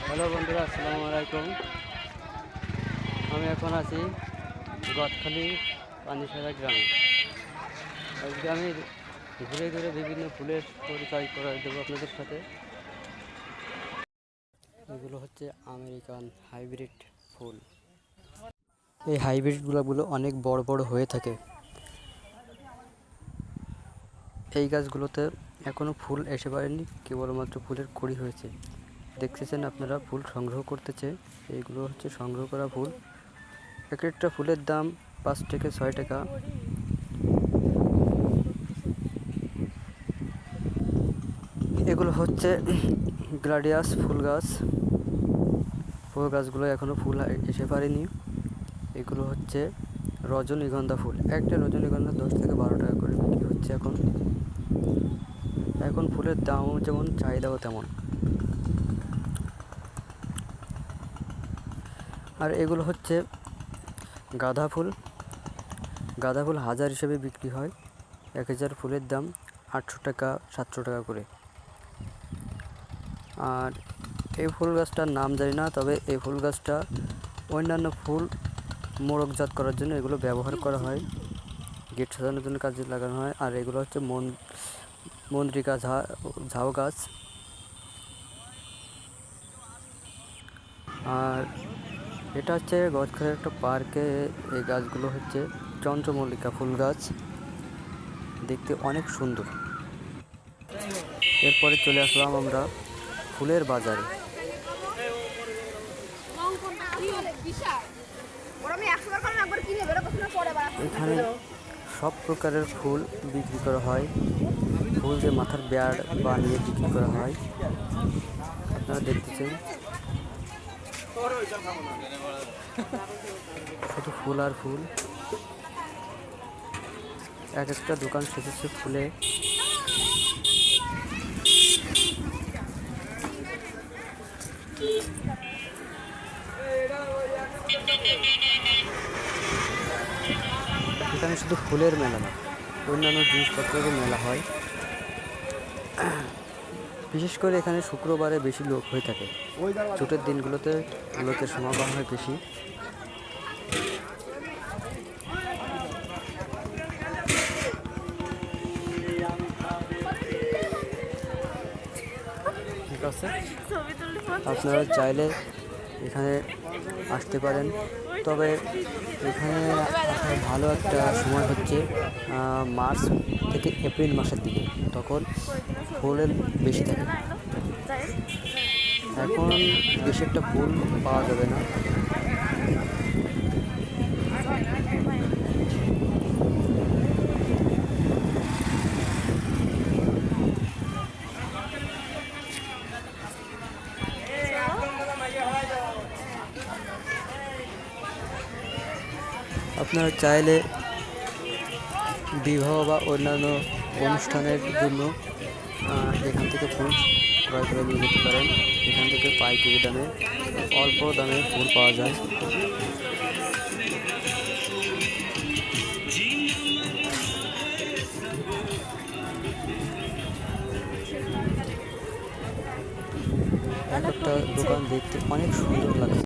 Hello বন্ধুরা, আসসালামু আলাইকুম। আমি এখন আছি গদখালি পানিসারা গ্রামে। আজকে আমি ঘুরে ঘুরে বিভিন্ন ফুলের পরিচয় করে দেবো আপনাদের সাথে। এগুলো হচ্ছে আমেরিকান হাইব্রিড ফুল। এই হাইব্রিডগুলো অনেক বড় বড় হয়ে থাকে। এই গাছগুলোতে এখনও ফুল এসে পারেনি, কেবলমাত্র ফুলের কুঁড়ি হয়েছে। দেখতেছেন আপনারা, ফুল সংগ্রহ করতেছে। এইগুলো হচ্ছে সংগ্রহ করা ফুল। এক একটা ফুলের দাম 5 থেকে 6 টাকা। এগুলো হচ্ছে গ্লাডিয়াস ফুল গাছ। ফুল গাছগুলো এখনও ফুল এসে পারেনি। এগুলো হচ্ছে রজনীগন্ধা ফুল। একটা রজনীগন্ধা 10 থেকে 12 টাকা করে বিক্রি হচ্ছে এখন ফুলের দামও যেমন, চাহিদাও তেমন। আর এগুলো হচ্ছে গাঁদা ফুল। গাঁদা ফুল হাজার হিসেবে বিক্রি হয়। 1000 ফুলের দাম 800 টাকা 700 টাকা করে। আর এই ফুল গাছটার নাম জানি না, তবে এই ফুল গাছটা অন্যান্য ফুল মোড়কজাত করার জন্য এগুলো ব্যবহার করা হয়, গেট সাজানোর জন্য কাজে লাগানো হয়। আর এগুলো হচ্ছে মন্দ্রিকা ঝাউ গাছ। আর এটা হচ্ছে গদখালির একটা পার্কে। এই গাছগুলো হচ্ছে চন্দ্রমল্লিকা ফুল গাছ, দেখতে অনেক সুন্দর। এরপরে চলে আসলাম আমরা ফুলের বাজারে। এখানে সব প্রকারের ফুল বিক্রি করা হয়। ফুল দিয়ে মাথার ব্যাড় বানিয়ে বিক্রি করা হয়। আপনারা দেখতেছেন, শুধু ফুল আর ফুল। এক একটা দোকান সেজেছে ফুলে। এখানে শুধু ফুলের মেলা না, অন্যান্য জিনিসপত্রেরও মেলা হয়। বিশেষ করে এখানে শুক্রবারে বেশি লোক হয়ে থাকে। ছুটির দিনগুলোতে লোকের সমাগম হয় বেশি। ঠিক আছে, আপনারা চাইলে এখানে আসতে পারেন। তবে এখানে আসার ভালো একটা সময় হচ্ছে মার্চ থেকে এপ্রিল মাসের দিকে, তখন ফুলের বেশি থাকে। এখন বেশি একটা ফুল পাওয়া যাবে না। আপনারা চাইলে বিবাহ বা অন্যান্য অনুষ্ঠানের জন্য এখান থেকে ফুল ক্রয় করে নিয়ে যেতে পারেন। এখান থেকে পাইকারি দামে, অল্প দামে ফুল পাওয়া যায়। এক একটা দোকান দেখতে অনেক সুন্দর লাগে।